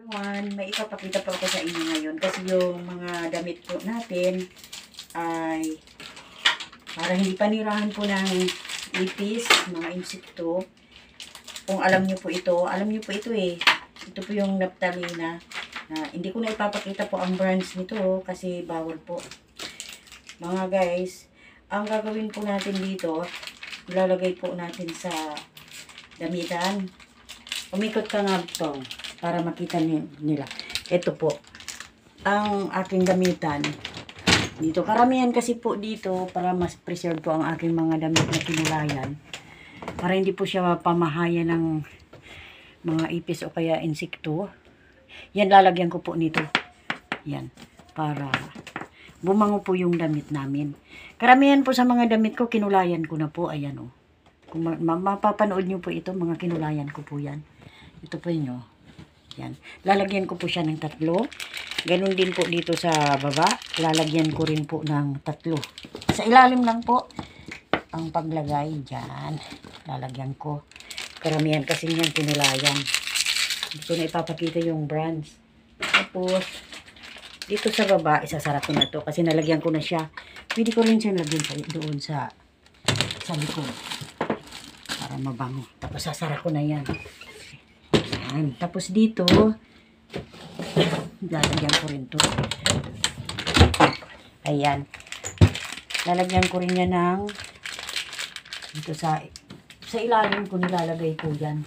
everyone, may ipapakita po ako sa inyo ngayon kasi yung mga damit po natin ay para hindi panirahan po ng ipis, mga insekto. Kung alam niyo po ito eh. Ito po yung Naptalina. Hindi ko na ipapakita po ang brands nito kasi bawal po. Mga guys, ang gagawin po natin dito, ilalagay po natin sa damitan. Umikot ka nga po para makita nila. Ito po ang aking gamitan dito. Karamihan kasi po dito para mas preserve po ang aking mga damit na kinulayan. Para hindi po siya pamahaya ng mga ipis o kaya insekto. Yan, lalagyan ko po nito. Yan. Para bumango po yung damit namin. Karamihan po sa mga damit ko, kinulayan ko na po. Ayan o. Kung mapapanood nyo po ito, mga kinulayan ko po yan. Ito po nyo. Yan. Lalagyan ko po siya ng 3. Ganun din po dito sa baba. Lalagyan ko rin po ng 3. Sa ilalim lang po ang paglagay dyan. Lalagyan ko. Karamihan kasi yan kinulayan. Hindi ko na ipapakita yung brands. Tapos, dito sa baba, isasara ko na to kasi nalagyan ko na siya. Pwede ko rin siya lagyan doon sa likod. Para mabango. Tapos, sasara ko na yan. Ayan. Tapos dito, lalagyan ko rin to. Ayan. Lalagyan ko rin yan ng dito sa ilalim ko nilalagay ko yan.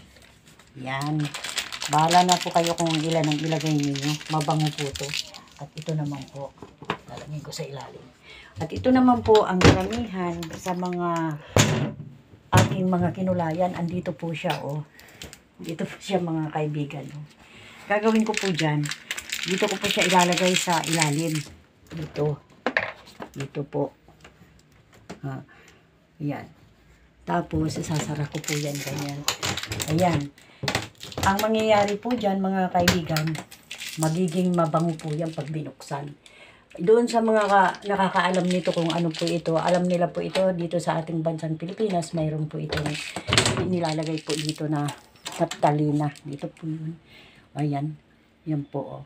Yan. Bahala na po kayo kung ilan ang ilagay niyo. Mabango po to. At ito naman po, lalagyan ko sa ilalim. At ito naman po ang karamihan sa mga aking mga kinulayan. Andito po siya, oh. Dito po siya, mga kaibigan. Oh. Gagawin ko po dyan. Dito ko po siya ilalagay sa ilalim. Dito. Dito po. Ayan. Tapos, sasara ko po yan. Ganyan. Ayan. Ang mangyayari po dyan, mga kaibigan, magiging mabango po yan pag binuksan. Doon sa mga nakakaalam nito kung ano po ito, alam nila po ito dito sa ating bansang Pilipinas, mayroon po ito nilalagay po dito na Naptalina. Dito po yun. Ayan. Yan po, oh.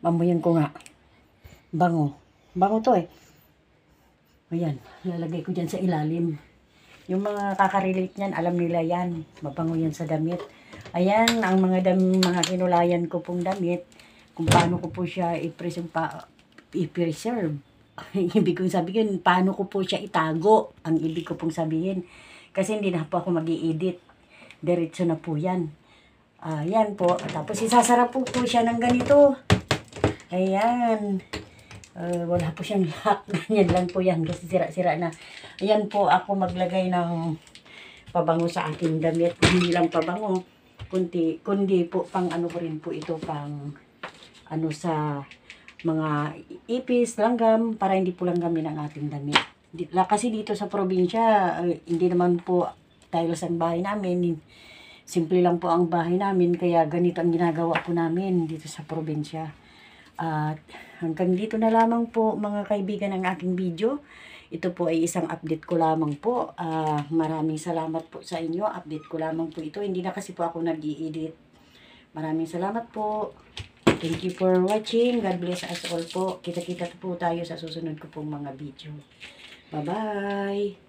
Mamuyan ko nga. Bango. Bango to eh. Ayan. Lalagay ko dyan sa ilalim. Yung mga kakarelate niyan, alam nila yan. Mabango yan sa damit. Ayan, ang mga kinulayan ko pong damit, kung paano ko po siya i-preserve. Ibig kong sabihin, paano ko po siya itago. Ang ibig ko pong sabihin. Kasi hindi na po ako mag-i-edit. Diretso na po yan. Ayan po. Tapos isasara po siya ng ganito. Ayan. Wala po siyang lock. Ganyan lang po yan. Kasi sira-sira na. Ayan po ako maglagay ng pabango sa aking damit. Hindi lang pabango. Kundi po pang ano ko rin po ito. Pang ano sa mga ipis, langgam. Para hindi po langgamin ang ating damit. Kasi dito sa probinsya, hindi naman po tiles ang bahay namin. Simple lang po ang bahay namin. Kaya ganito ang ginagawa po namin dito sa probinsya. At hanggang dito na lamang po mga kaibigan ang aking video. Ito po ay isang update ko lamang po. Maraming salamat po sa inyo. Update ko lamang po ito. Hindi na kasi po ako nag-i-edit. Maraming salamat po. Thank you for watching. God bless us all po. Kita-kita po tayo sa susunod ko pong mga video. Bye-bye!